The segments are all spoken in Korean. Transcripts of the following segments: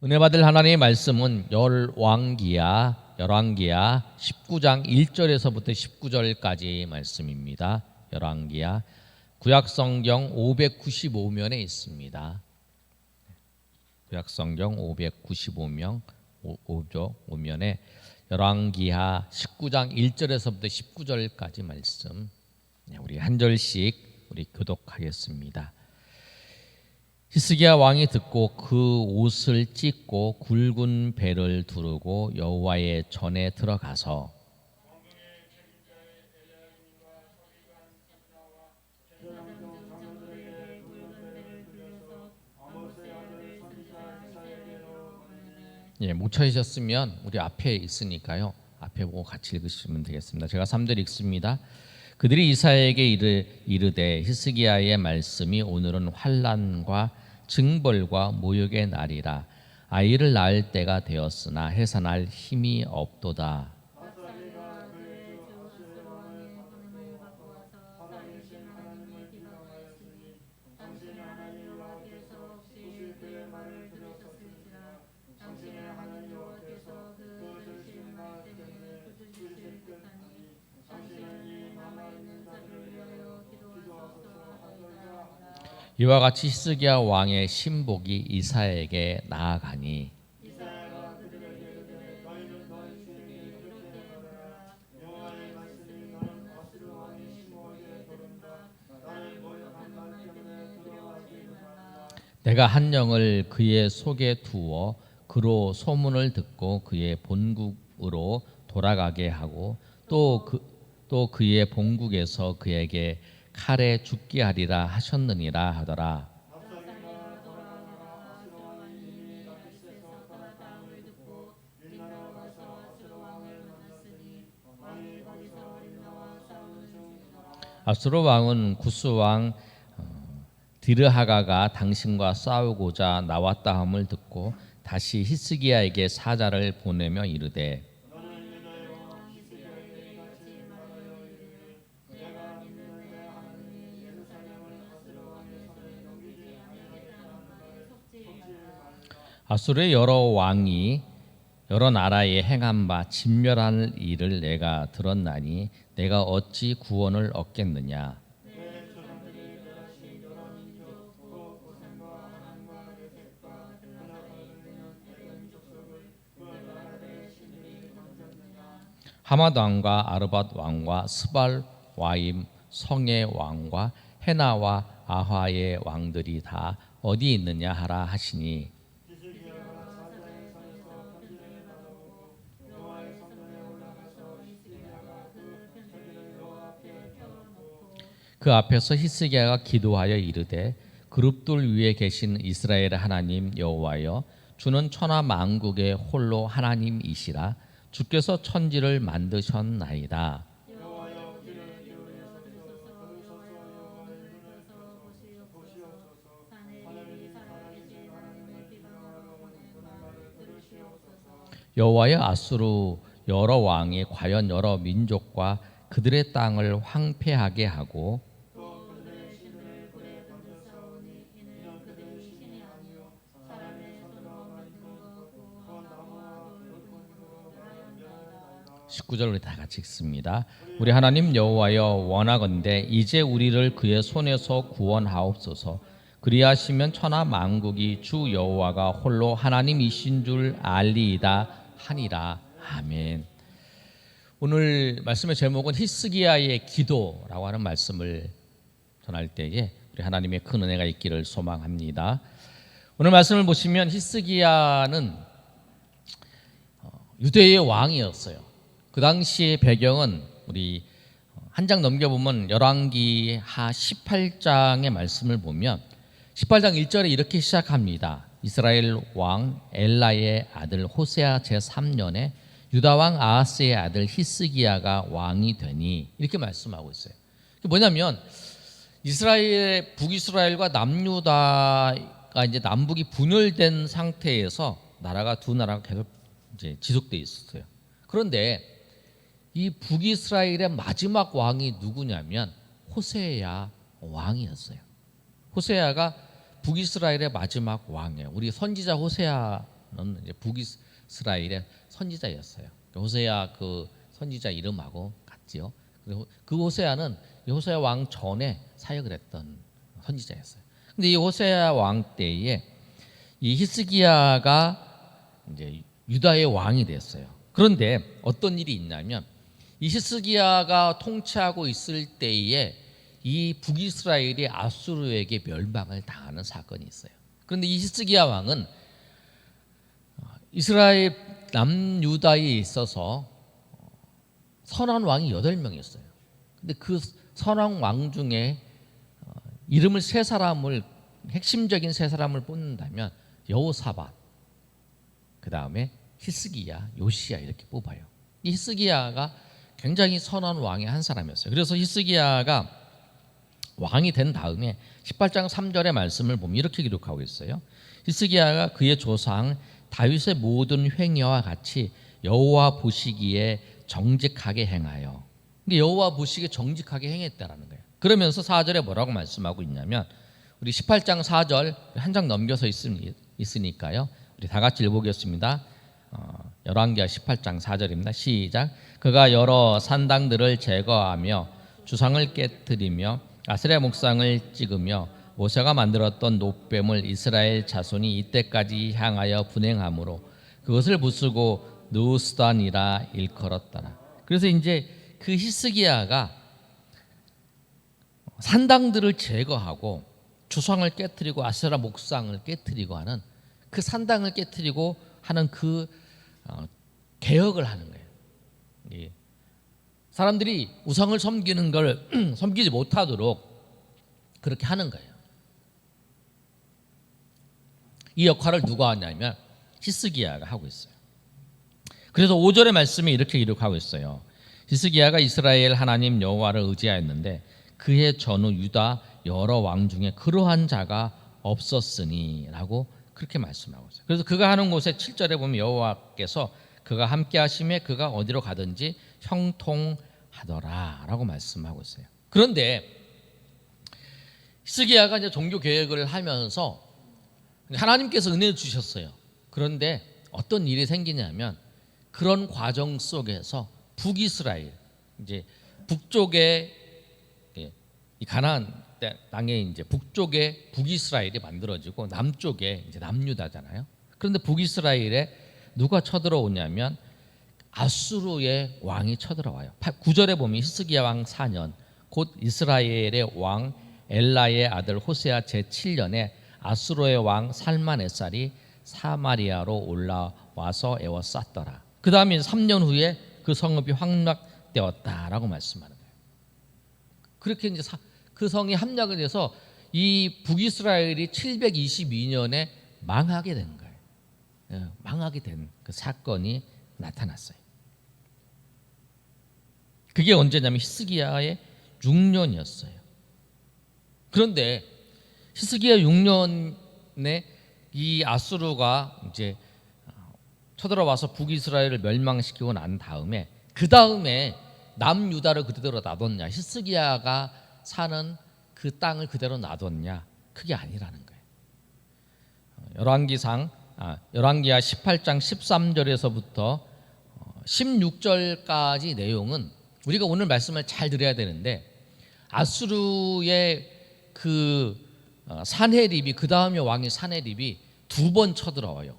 은혜 받을 하나님의 말씀은 열왕기야 19장 1절에서부터 19절까지의 말씀입니다. 열왕기야 구약성경 595면에 있습니다. 구약성경 595면에 열왕기하 19장 1절에서부터 19절까지 말씀, 우리 한 절씩 우리 교독하겠습니다. 히스기야 왕이 듣고 그 옷을 찢고 굵은 배를 두르고 여호와의 전에 들어가서 못 찾으셨으면 우리 앞에 있으니까요. 앞에 보고 같이 읽으시면 되겠습니다. 제가 3절 읽습니다. 그들이 이사야에게 이르되 히스기야의 말씀이 오늘은 환난과 징벌과 모욕의 날이라. 아이를 낳을 때가 되었으나 해산할 힘이 없도다. 이와 같이 히스기야 왕의 신복이 이사야에게 나아가니 내가 한 영을 그의 속에 두어 그로 소문을 듣고 그의 본국으로 돌아가게 하고 또 그의 본국에서 그에게 칼에 죽게 하리라 하셨느니라 하더라. 아수르 왕은 구스 왕 디르하가가 당신과 싸우고자 나왔다 함을 듣고 다시 히스기야에게 사자를 보내며 이르되 아수르의 여러 왕이 여러 나라에 행한 바 진멸할 일을 내가 들었나니 내가 어찌 구원을 얻겠느냐. 하맛 왕과 아르밧 왕과 스발 와임 성의 왕과 헤나와 아화의 왕들이 다 어디 있느냐 하라 하시니 그 앞에서 히스기야가 기도하여 이르되 그룹들 위에 계신 이스라엘의 하나님 여호와여, 주는 천하 만국의 홀로 하나님이시라. 주께서 천지를 만드셨나이다. 여호와여, 아수르 여러 왕이 과연 여러 민족과 그들의 땅을 황폐하게 하고 (19절) 우리 다 같이 읽습니다. 우리 하나님 여호와여, 원하건대 이제 우리를 그의 손에서 구원하옵소서. 그리하시면 천하 만국이 주 여호와가 홀로 하나님이신 줄 알리이다 하니라. 아멘. 오늘 말씀의 제목은 히스기야의 기도라고 하는 말씀을 전할 때에 우리 하나님의 큰 은혜가 있기를 소망합니다. 오늘 말씀을 보시면 히스기야는 유대의 왕이었어요. 그 당시의 배경은 우리 한 장 넘겨보면 열왕기하 18장의 말씀을 보면 18장 1절에 이렇게 시작합니다. 이스라엘 왕 엘라의 아들 호세아 제3년에 유다 왕 아하스의 아들 히스기야가 왕이 되니, 이렇게 말씀하고 있어요. 그게 뭐냐면 이스라엘 북이스라엘과 남유다가 이제 남북이 분열된 상태에서 나라가 두 나라가 계속 이제 지속돼 있었어요. 그런데 이 북이스라엘의 마지막 왕이 누구냐면 호세아 왕이었어요. 호세아가 북이스라엘의 마지막 왕이에요. 우리 선지자 호세아 이제 북이스라엘의 선지자였어요. 호세아 그 선지자 이름하고 같지요. 그리고 그 호세아는 호세아 왕 전에 사역을 했던 선지자였어요. 근데 이 호세아 왕 때에 이 히스기야가 이제 유다의 왕이 됐어요. 그런데 어떤 일이 있냐면 이 히스기야가 통치하고 있을 때에 이 북이스라엘이 아수르에게 멸망을 당하는 사건이 있어요. 그런데 이 히스기야 왕은 이스라엘 남유다에 있어서 선한 왕이 8명이었어요. 근데 그 선한 왕 중에 이름을 핵심적인 세 사람을 뽑는다면 여호사밧, 그 다음에 히스기야, 요시야 이렇게 뽑아요. 이 히스기야가 굉장히 선한 왕의 한 사람이었어요. 그래서 히스기야가 왕이 된 다음에 18장 3절의 말씀을 보면 이렇게 기록하고 있어요. 히스기야가 그의 조상 다윗의 모든 행위와 같이 여호와 보시기에 정직하게 행하여. 근데 여호와 보시기에 정직하게 행했다라는 거예요. 그러면서 4절에 뭐라고 말씀하고 있냐면 우리 18장 4절 한 장 넘겨서 있으니까요. 우리 다 같이 읽어보겠습니다. 열왕기하 18장 4절입니다. 시작. 그가 여러 산당들을 제거하며 주상을 깨뜨리며 아세라 목상을 찍으며 모세가 만들었던 놋뱀을 이스라엘 자손이 이때까지 향하여 분행함으로 그것을 부수고 느우스단이라 일컬었더라. 그래서 이제 그 히스기야가 산당들을 제거하고 주상을 깨뜨리고 아세라 목상을 깨뜨리고 하는 그 산당을 깨뜨리고 하는 그 개혁을 하는 거예요. 예. 사람들이 우상을 섬기는 걸 섬기지 못하도록 그렇게 하는 거예요. 이 역할을 누가 하냐면 히스기야가 하고 있어요. 그래서 5절의 말씀이 이렇게 기록하고 있어요. 히스기야가 이스라엘 하나님 여호와를 의지하였는데 그의 전후 유다 여러 왕 중에 그러한 자가 없었으니 라고 그렇게 말씀하고 있어요. 그래서 그가 하는 곳에 7절에 보면 여호와께서 그가 함께 하심에 그가 어디로 가든지 형통하더라 라고 말씀하고 있어요. 그런데 히스기야가 이제 종교 개혁을 하면서 하나님께서 은혜를 주셨어요. 그런데 어떤 일이 생기냐면 그런 과정 속에서 북이스라엘 이제 북쪽에 이 가나안 땅에 이제 북쪽에 북이스라엘이 만들어지고 남쪽에 이제 남유다잖아요. 그런데 북이스라엘에 누가 쳐들어오냐면 아수르의 왕이 쳐들어와요. 9절에 보면 히스기야 왕 4년 곧 이스라엘의 왕 엘라의 아들 호세아 제7년에 아수르의 왕 살만에살이 사마리아로 올라와서 에워쌌더라. 그 다음에 3년 후에 그 성읍이 함락되었다라고 말씀하는 거예요. 그렇게 이제 그 성이 함락을 해서 이 북이스라엘이 722년에 망하게 된 거예요. 망하게 된 그 사건이 나타났어요. 그게 언제냐면 히스기야의 6년이었어요. 그런데 히스기야 6년에 이 아수르가 이제 쳐들어와서 북이스라엘을 멸망시키고 난 다음에 그 다음에 남유다를 그대로 놔뒀냐, 히스기야가 사는 그 땅을 그대로 놔뒀냐, 그게 아니라는 거예요. 열왕기하 18장 13절에서부터 16절까지 내용은 우리가 오늘 말씀을 잘 들어야 되는데 아수르의 그 사네립이 그 다음에 왕이 사네립이 2번 쳐들어와요.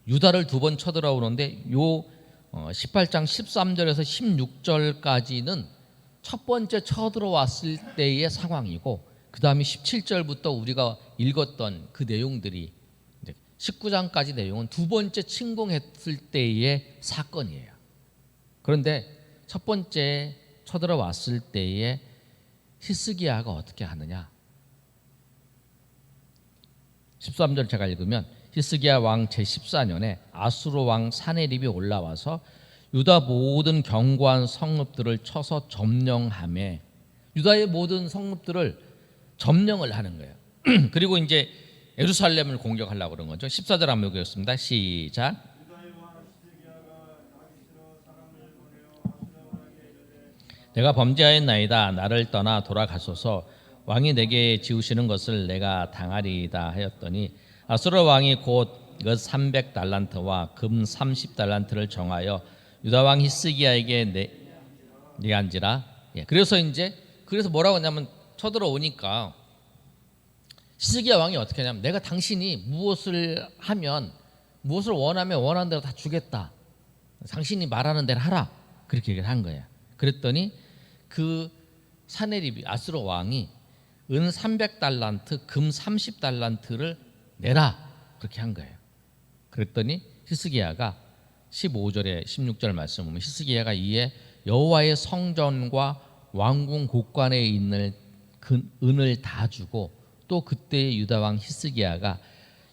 유다를 2번 쳐들어오는데 요 18장 13절에서 16절까지는 첫 번째 쳐들어왔을 때의 상황이고 그 다음에 17절부터 우리가 읽었던 그 내용들이 19장까지 내용은 2번째 침공했을 때의 사건이에요. 그런데 첫 번째 쳐들어왔을 때의 히스기야가 어떻게 하느냐, 13절 제가 읽으면 히스기야 왕 제14년에 아수르 왕 사네립이 올라와서 유다 모든 견고한 성읍들을 쳐서 점령하며 유다의 모든 성읍들을 점령을 하는 거예요. 그리고 이제 예루살렘을 공격하려고 그런 거죠. 14절 한번 읽겠습니다. 시작. 내가 범죄하였나이다. 나를 떠나 돌아가소서. 왕이 내게 지우시는 것을 내가 당하리이다 하였더니 아수르 왕이 곧 그 300달란트와 금 30달란트를 정하여 유다 왕 히스기야에게 내한지라. 그래서 뭐라고 하냐면 쳐들어오니까 히스기야 왕이 어떻게 하냐면 내가 당신이 무엇을 원하면 원하는 대로 다 주겠다. 당신이 말하는 대로 하라. 그렇게 얘기를 한 거예요. 그랬더니 그 사네립이 아수르 왕이 은 300달란트, 금 30달란트를 내라. 그렇게 한 거예요. 그랬더니 히스기야가 15절에 16절 말씀 보면 히스기야가 이에 여호와의 성전과 왕궁 곳간에 있는 은을 다 주고 또 그때의 유다 왕 히스기야가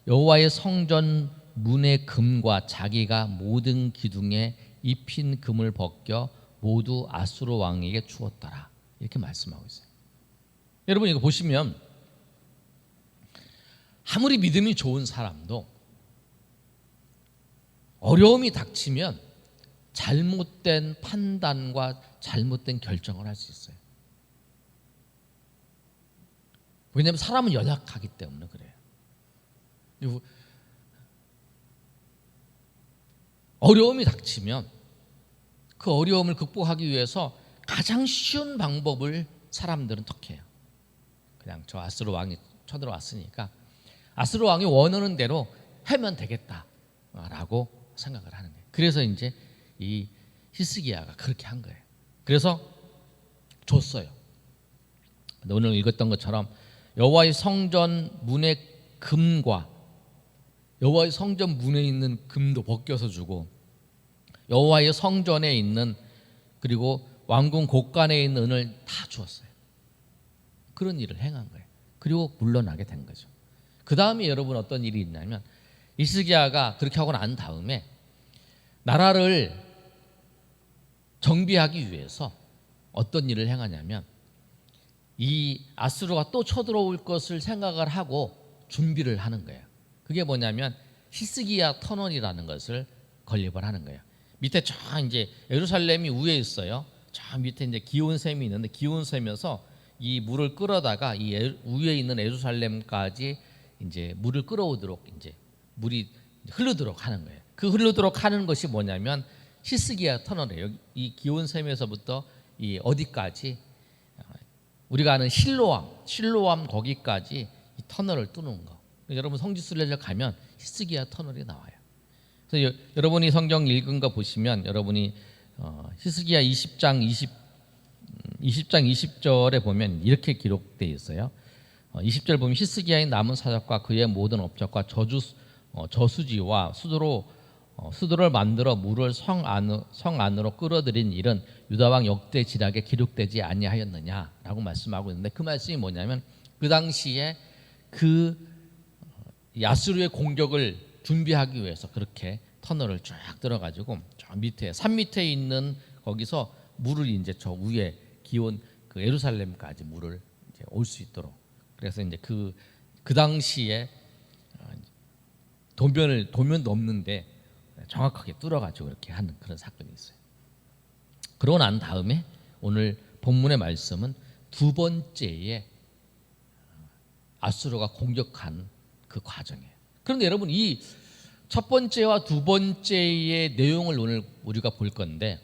여호와의 성전 문의 금과 자기가 모든 기둥에 입힌 금을 벗겨 모두 아수르 왕에게 주었더라. 이렇게 말씀하고 있어요. 여러분 이거 보시면 아무리 믿음이 좋은 사람도 어려움이 닥치면 잘못된 판단과 잘못된 결정을 할 수 있어요. 왜냐하면 사람은 연약하기 때문에 그래요. 어려움이 닥치면 그 어려움을 극복하기 위해서 가장 쉬운 방법을 사람들은 택해요. 그냥 저 아수르 왕이 쳐들어왔으니까 아수르 왕이 원하는 대로 하면 되겠다라고 생각을 하는 거예요. 그래서 이제 이 히스기야가 그렇게 한 거예요. 그래서 줬어요. 오늘 읽었던 것처럼 여호와의 성전 문의 금과 여호와의 성전 문에 있는 금도 벗겨서 주고 여호와의 성전에 있는 그리고 왕궁 곳간에 있는 은을 다 주었어요. 그런 일을 행한 거예요. 그리고 물러나게 된 거죠. 그 다음에 여러분 어떤 일이 있냐면 히스기야가 그렇게 하고 난 다음에 나라를 정비하기 위해서 어떤 일을 행하냐면 이 아수르가 또 쳐들어올 것을 생각을 하고 준비를 하는 거예요. 그게 뭐냐면 히스기야 터널이라는 것을 건립을 하는 거예요. 밑에 저 이제 예루살렘이 위에 있어요. 저 밑에 이제 기온샘이 있는데 기온샘에서 이 물을 끌어다가 이 위에 있는 예루살렘까지 이제 물을 끌어오도록 이제 물이 흐르도록 하는 거예요. 그 흐르도록 하는 것이 뭐냐면 히스기야 터널이에요. 이 기온샘에서부터 이 어디까지 우리가 아는 실로암 거기까지 이 터널을 뚫는 거. 여러분 성지순례를 가면 히스기야 터널이 나와요. 그래서 여러분이 성경 읽은 거 보시면 여러분이 히스기야 20장 20절에 보면 이렇게 기록되어 있어요. 20절 보면 히스기야의 남은 사적과 그의 모든 업적과 저수지와 수도를 만들어 물을 성 안으로 끌어들인 일은 유다 왕 역대 지략에 기록되지 아니하였느냐라고 말씀하고 있는데 그 말씀이 뭐냐면 그 당시에 그 아수르의 공격을 준비하기 위해서 그렇게 터널을 쫙 들어가지고 저 밑에 산 밑에 있는 거기서 물을 이제 저 위에 기온 그 예루살렘까지 물을 이제 올 수 있도록 그래서 이제 그 당시에 도면도 없는데 정확하게 뚫어가지고 이렇게 하는 그런 사건이 있어요. 그러고 난 다음에 오늘 본문의 말씀은 두 번째에 아수르가 공격한 그 과정이에요. 그런데 여러분 이 첫 번째와 두 번째의 내용을 오늘 우리가 볼 건데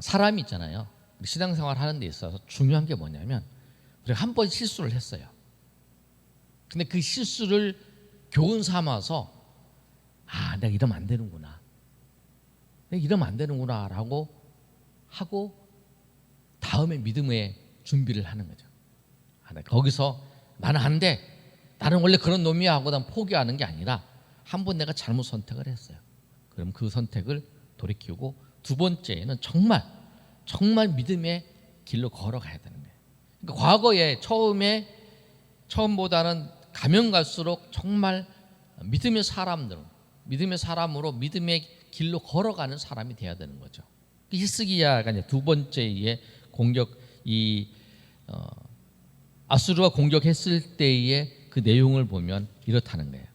사람이 있잖아요. 신앙생활 하는 데 있어서 중요한 게 뭐냐면 우리가 한 번 실수를 했어요. 근데 그 실수를 교훈 삼아서 내가 이러면 안 되는구나. 내가 이러면 안 되는구나라고 하고 다음에 믿음의 준비를 하는 거죠. 거기서 나는 안 돼. 나는 원래 그런 놈이야 하고 난 포기하는 게 아니라 한 번 내가 잘못 선택을 했어요. 그럼 그 선택을 돌이키고 두 번째는 정말 믿음의 길로 걸어가야 되는 거예요. 그러니까 과거에 처음보다는 가면 갈수록 정말 믿음의 사람으로 믿음의 길로 걸어가는 사람이 돼야 되는 거죠. 히스기야가 이제 두 번째의 공격 아수르가 공격했을 때의 그 내용을 보면 이렇다는 거예요.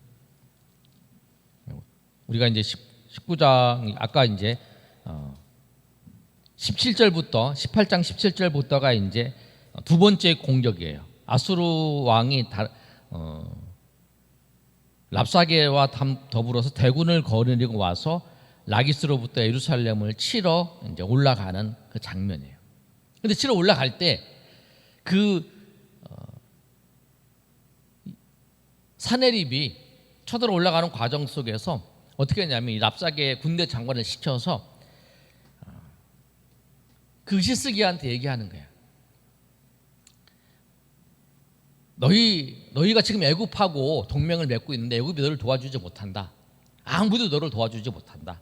우리가 이제 19장 아까 이제 17절부터 18장 17절부터가 이제 두 번째 공격이에요. 아수르 왕이 랍사게와 더불어서 대군을 거느리고 와서 라기스로부터 예루살렘을 치러 이제 올라가는 그 장면이에요. 근데 치러 올라갈 때 그 사내립이 쳐들어 올라가는 과정 속에서 어떻게 했냐면 이 랍사게 군대 장관을 시켜서 그 히스기야한테 얘기하는 거야. 너희가 지금 애굽하고 동맹을 맺고 있는데 애굽이 너를 도와주지 못한다. 아무도 너를 도와주지 못한다.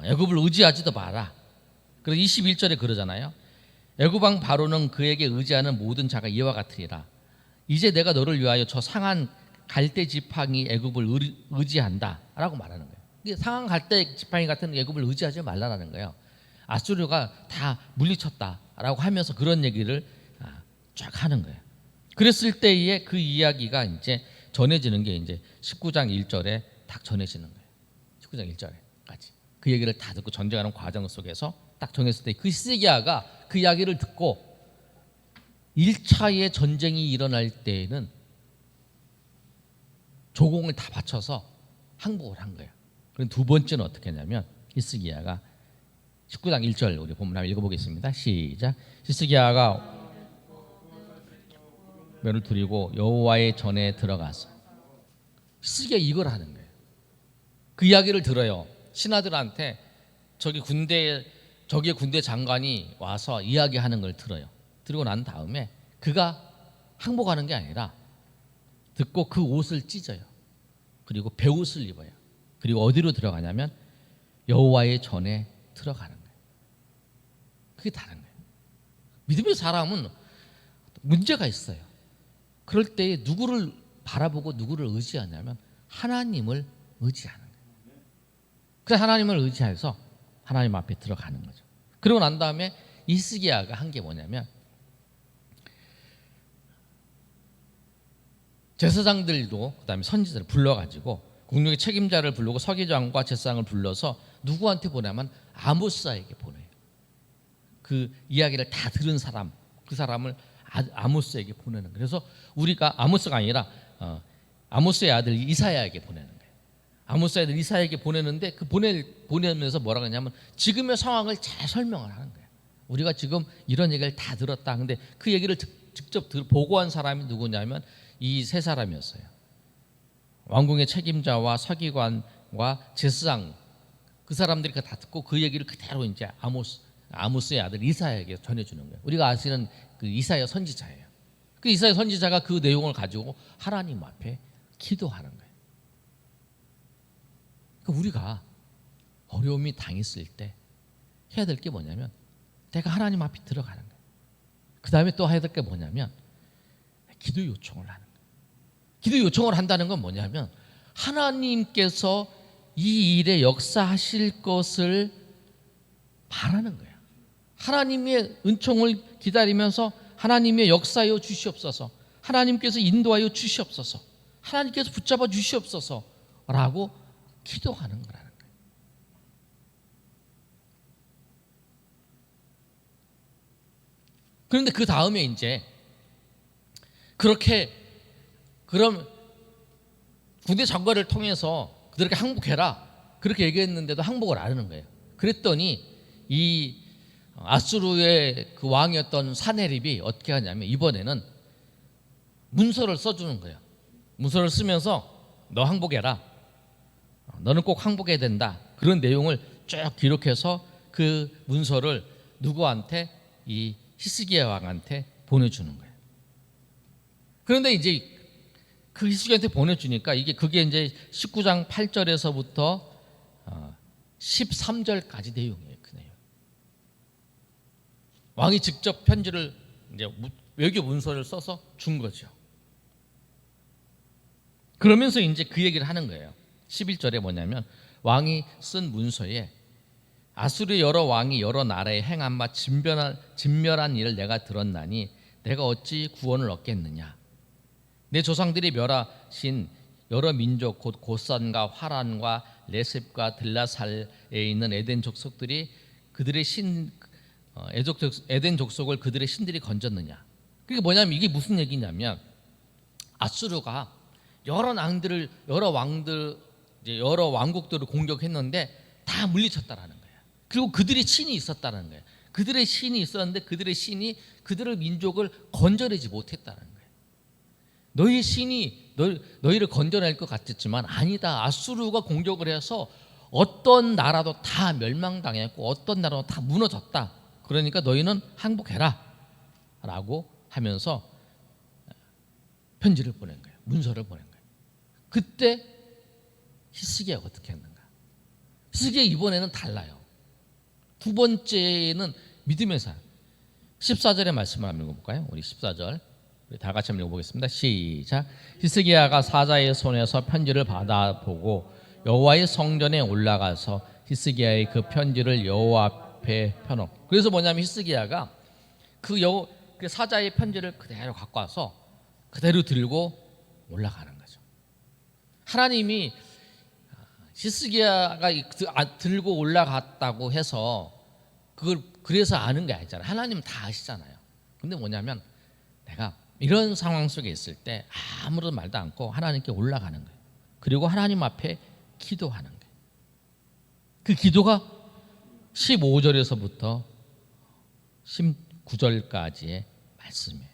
애굽을 의지하지도 마라. 그래서 21절에 그러잖아요. 애굽왕 바로는 그에게 의지하는 모든 자가 이와 같으리라. 이제 내가 너를 위하여 저 상한 갈대 지팡이 애굽을 의지한다라고 말하는 거예요. 상한 갈대 지팡이 같은 애굽을 의지하지 말라라는 거예요. 아수르가 다 물리쳤다라고 하면서 그런 얘기를 쫙 하는 거예요. 그랬을 때에 그 이야기가 이제 전해지는 게 이제 19장 1절에 딱 전해지는 거예요. 19장 1절에까지 그 얘기를 다 듣고 전쟁하는 과정 속에서 딱 전했을 때 그 히스기야가 그 이야기를 듣고 1차의 전쟁이 일어날 때에는 조공을 다 바쳐서 항복을 한 거예요. 그럼 두 번째는 어떻게 했냐면 히스기야가 19장 1절 우리 본문 한번 읽어보겠습니다. 시작. 히스기야가 면을 두리고 여호와의 전에 들어가서 히스기야 이걸 하는 거예요. 그 이야기를 들어요. 신하들한테 저기 군대 장관이 와서 이야기하는 걸 들어요. 들고 난 다음에 그가 항복하는 게 아니라 듣고 그 옷을 찢어요. 그리고 베옷을 입어요. 그리고 어디로 들어가냐면 여호와의 전에 들어가는 거예요. 그게 다른 거예요. 믿음의 사람은 문제가 있어요. 그럴 때 누구를 바라보고 누구를 의지하냐면 하나님을 의지하는 거예요. 그래서 하나님을 의지해서 하나님 앞에 들어가는 거죠. 그러고 난 다음에 히스기야가 한 게 뭐냐면 제사장들도 그다음에 선지자를 불러가지고 국력의 책임자를 부르고 서기장과 제사장을 불러서 누구한테 보내면 아모스에게 보내요. 그 이야기를 다 들은 사람, 그 사람을 아모스에게 보내는 거예요. 그래서 우리가 아모스가 아니라 아모스의 아들 이사야에게 보내는 거예요. 아모스의 아들 이사야에게 보내는데 그 보내면서 뭐라고 하냐면 지금의 상황을 잘 설명을 하는 거예요. 우리가 지금 이런 얘기를 다 들었다. 근데 그 얘기를 직접 보고한 사람이 누구냐면 이 세 사람이었어요. 왕궁의 책임자와 서기관과 제사장 그 사람들이 다 듣고 그 얘기를 그대로 이제 아모스의 아들 이사야에게 전해주는 거예요. 우리가 아시는 그 이사야 선지자예요. 그 이사야 선지자가 그 내용을 가지고 하나님 앞에 기도하는 거예요. 그러니까 우리가 어려움이 당했을 때 해야 될 게 뭐냐면 내가 하나님 앞에 들어가는 거예요. 그 다음에 또 해야 될 게 뭐냐면 기도 요청을 하는 거예요. 기도 요청을 한다는 건 뭐냐면 하나님께서 이 일에 역사하실 것을 바라는 거예요. 하나님의 은총을 기다리면서 하나님의 역사하여 주시옵소서, 하나님께서 인도하여 주시옵소서, 하나님께서 붙잡아 주시옵소서라고 기도하는 거라는 거예요. 그런데 그 다음에 이제 그럼 군대 장관을 통해서 그들에게 항복해라 그렇게 얘기했는데도 항복을 안 하는 거예요. 그랬더니 이 아수르의 그 왕이었던 사네립이 어떻게 하냐면 이번에는 문서를 써주는 거예요. 문서를 쓰면서 너 항복해라, 너는 꼭 항복해야 된다, 그런 내용을 쭉 기록해서 그 문서를 누구한테? 이 히스기야 왕한테 보내주는 거예요. 그런데 이제 그 히스기야한테 보내주니까 그게 이제 19장 8절에서부터 13절까지 내용이에요. 그 내용. 왕이 직접 편지를 이제 외교 문서를 써서 준 거죠. 그러면서 이제 그 얘기를 하는 거예요. 11절에 뭐냐면 왕이 쓴 문서에 아수르의 여러 왕이 여러 나라에 행한 바 진멸한 일을 내가 들었나니 내가 어찌 구원을 얻겠느냐. 내 조상들이 멸하신 여러 민족 곧 고산과 화란과 레셉과 들라살에 있는 에덴 족속들이 그들의 에덴 족속을 그들의 신들이 건졌느냐. 그게 뭐냐면 이게 무슨 얘기냐면 아수르가 여러 왕국들을 공격했는데 다 물리쳤다라는 거예요. 그리고 그들의 신이 있었다는 거예요. 그들의 신이 있었는데 그들의 신이 그들의 민족을 건져내지 못했다는 거예요. 너희 신이 너희를 건져낼 것 같았지만 아니다. 아수르가 공격을 해서 어떤 나라도 다 멸망당했고 어떤 나라도 다 무너졌다. 그러니까 너희는 항복해라 라고 하면서 편지를 보낸 거예요. 문서를 보낸 거예요. 그때 히스기야가 어떻게 했는가? 히스기야 이번에는 달라요. 두 번째는 믿음의 삶. 14절의 말씀을 한번 읽어볼까요? 우리 14절 우리 다 같이 한번 읽어보겠습니다. 시작. 히스기야가 사자의 손에서 편지를 받아보고 여호와의 성전에 올라가서 히스기야의 그 편지를 여호와 앞에 펴놓고, 그래서 뭐냐면 히스기야가 그 사자의 편지를 그대로 갖고 와서 그대로 들고 올라가는 거죠. 하나님이 히스기야가 들고 올라갔다고 해서 그걸 그래서 아는 게 아니잖아요. 하나님은 다 아시잖아요. 근데 뭐냐면 내가 이런 상황 속에 있을 때 아무런 말도 않고 하나님께 올라가는 거예요. 그리고 하나님 앞에 기도하는 거예요. 그 기도가 15절에서부터 19절까지의 말씀이에요.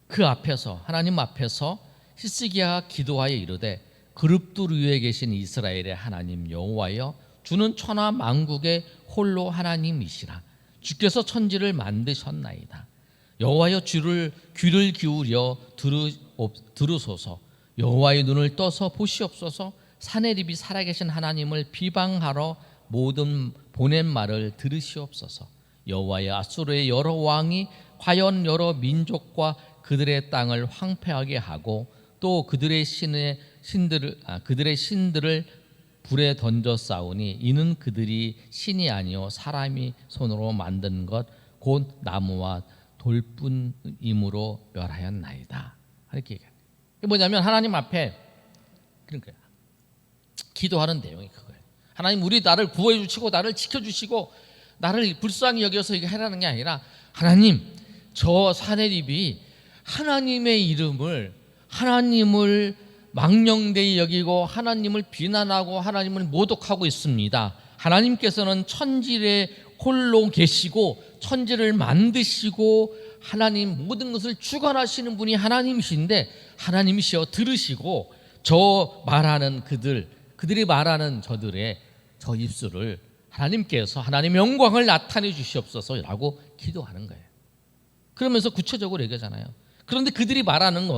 그 앞에서 하나님 앞에서 히스기야가 기도하여 이르되 그룹들 위에 계신 이스라엘의 하나님 여호와여, 주는 천하 만국의 홀로 하나님이시라. 주께서 천지를 만드셨나이다. 여호와여, 귀를 기울여 들으소서. 여호와의 눈을 떠서 보시옵소서. 사내립이 살아계신 하나님을 비방하러 모든 보낸 말을 들으시옵소서. 여호와여, 아수르의 여러 왕이 과연 여러 민족과 그들의 땅을 황폐하게 하고 또 그들의 신들을 불에 던져 싸우니 이는 그들이 신이 아니요 사람이 손으로 만든 것 곧 나무와 돌뿐이므로 멸하였나이다. 이렇게 얘기해요. 이게 뭐냐면 하나님 앞에 그러니까 기도하는 내용이 그거예요. 하나님, 우리 나를 구원해 주시고 나를 지켜주시고 나를 불쌍히 여겨서 이거 해라는 게 아니라, 하나님, 저 사내립이 하나님을 망령되이 여기고 하나님을 비난하고 하나님을 모독하고 있습니다. 하나님께서는 천지에 홀로 계시고 천지를 만드시고 하나님 모든 것을 주관하시는 분이 하나님이신데, 하나님이시여 들으시고 저 말하는 그들이 말하는 저 입술을 하나님께서 하나님의 영광을 나타내 주시옵소서라고 기도하는 거예요. 그러면서 구체적으로 얘기하잖아요. 그런데 그들이 말하는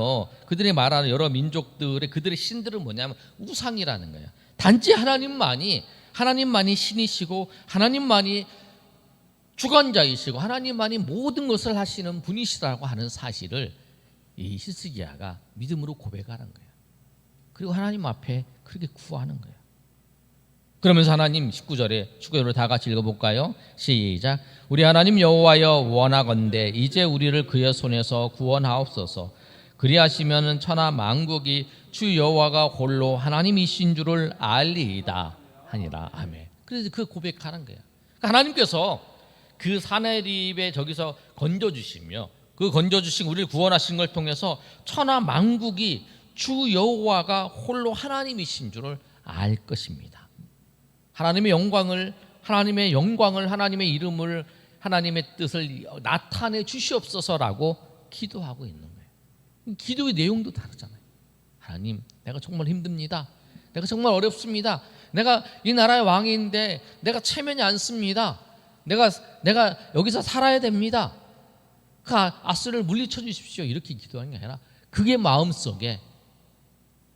여러 민족들의 그들의 신들은 뭐냐면 우상이라는 거예요. 단지 하나님만이 신이시고 하나님만이 주관자이시고 하나님만이 모든 것을 하시는 분이시라고 하는 사실을 이 히스기야가 믿음으로 고백하는 거예요. 그리고 하나님 앞에 그렇게 구하는 거예요. 그러면서 하나님 19절을 다 같이 읽어볼까요? 시작. 우리 하나님 여호와여, 원하건대 이제 우리를 그의 손에서 구원하옵소서. 그리하시면 천하 만국이 주 여호와가 홀로 하나님이신 줄을 알리이다 하니라. 아멘. 그래서 그 고백하는 거예요. 그러니까 하나님께서 그 사내립에 저기서 건져주시며 그 건져주신 우리를 구원하신 걸 통해서 천하 만국이 주 여호와가 홀로 하나님이신 줄을 알 것입니다. 하나님의 영광을, 하나님의 이름을, 하나님의 뜻을 나타내 주시옵소서라고 기도하고 있는 거예요. 기도의 내용도 다르잖아요. 하나님, 내가 정말 힘듭니다. 내가 정말 어렵습니다. 내가 이 나라의 왕인데 내가 체면이 않습니다. 내가 여기서 살아야 됩니다. 그 아수르를 물리쳐 주십시오. 이렇게 기도하는 게 아니라 그게 마음속에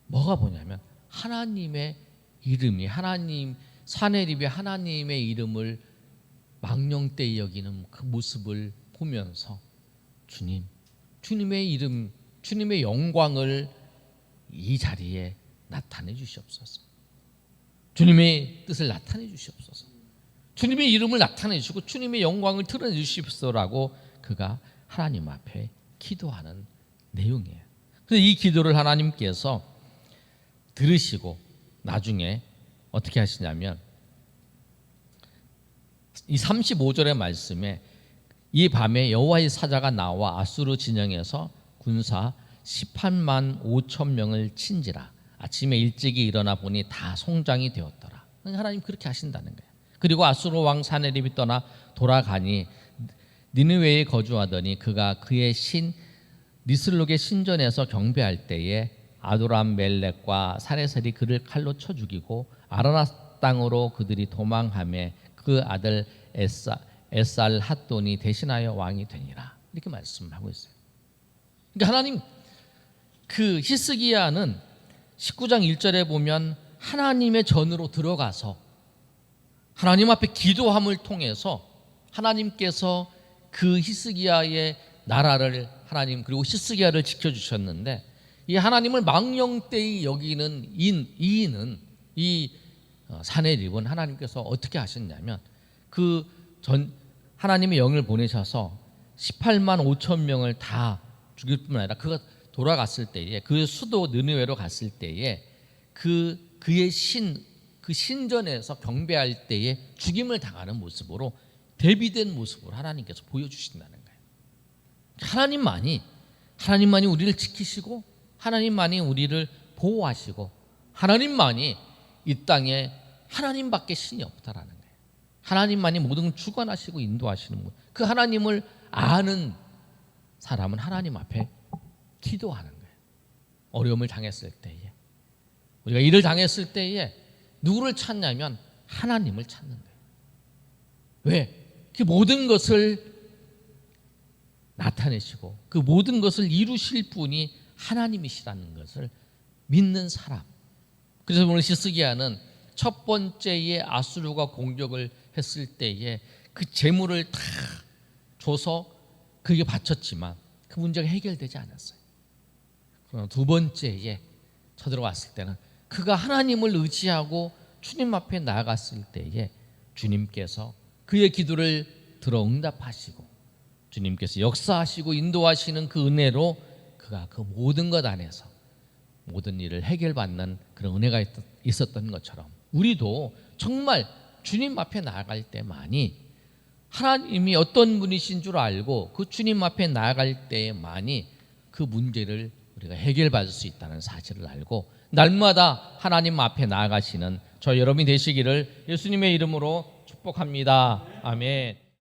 뭐가 뭐냐면 하나님의 이름이, 사내립이 하나님의 이름을 망령되이 여기는 그 모습을 보면서 주님의 이름, 주님의 영광을 이 자리에 나타내 주시옵소서. 주님의 뜻을 나타내 주시옵소서. 주님의 이름을 나타내 주시고 주님의 영광을 드러내 주시옵소서라고 그가 하나님 앞에 기도하는 내용이에요. 그래서 이 기도를 하나님께서 들으시고 나중에 어떻게 하시냐면 이 35절의 말씀에 이 밤에 여호와의 사자가 나와 아수르 진영에서 군사 18만 5천 명을 친지라. 아침에 일찍이 일어나 보니 다 송장이 되었더라. 하나님 그렇게 하신다는 거예요. 그리고 아수르 왕 사네립이 떠나 돌아가니 니느웨에 거주하더니 그가 그의 신 니슬록의 신전에서 경배할 때에 아도람 멜렉과 사네셀이 그를 칼로 쳐 죽이고 아라낫 땅으로 그들이 도망하며 그 아들 에살 핫돈이 대신하여 왕이 되니라. 이렇게 말씀하고 있어요. 그러니까 하나님 그 히스기야는 19장 1절에 보면 하나님의 전으로 들어가서 하나님 앞에 기도함을 통해서 하나님께서 그 히스기야의 나라를 하나님 그리고 히스기야를 지켜주셨는데, 이 하나님을 망령되이 여기는 이인은 이 사네립은 하나님께서 어떻게 하셨냐면 하나님의 영을 보내셔서 18만 5천 명을 다 죽일 뿐만 아니라 그가 돌아갔을 때에 그 수도 느느웨로 갔을 때에 그의 그 신전에서 경배할 때에 죽임을 당하는 모습으로 대비된 모습으로 하나님께서 보여주신다는 거예요. 하나님만이 우리를 지키시고 하나님만이 우리를 보호하시고 하나님만이 이 땅에 하나님밖에 신이 없다라는 거예요. 하나님만이 모든 걸 주관하시고 인도하시는 분. 그 하나님을 아는 사람은 하나님 앞에 기도하는 거예요. 어려움을 당했을 때에, 우리가 일을 당했을 때에 누구를 찾냐면 하나님을 찾는 거예요. 왜? 그 모든 것을 나타내시고 그 모든 것을 이루실 분이 하나님이시라는 것을 믿는 사람. 그래서 오늘 히스기야는 첫 번째에 아수르가 공격을 했을 때에 그 재물을 다 줘서 그게 바쳤지만 그 문제가 해결되지 않았어요. 그러나 두 번째에 쳐들어왔을 때는 그가 하나님을 의지하고 주님 앞에 나아갔을 때에 주님께서 그의 기도를 들어 응답하시고 주님께서 역사하시고 인도하시는 그 은혜로 그가 그 모든 것 안에서 모든 일을 해결받는 그런 은혜가 있었던 것처럼 우리도 정말 주님 앞에 나아갈 때만이 하나님이 어떤 분이신 줄 알고 그 주님 앞에 나아갈 때만이 그 문제를 우리가 해결받을 수 있다는 사실을 알고 날마다 하나님 앞에 나아가시는 저 여러분이 되시기를 예수님의 이름으로 축복합니다. 아멘.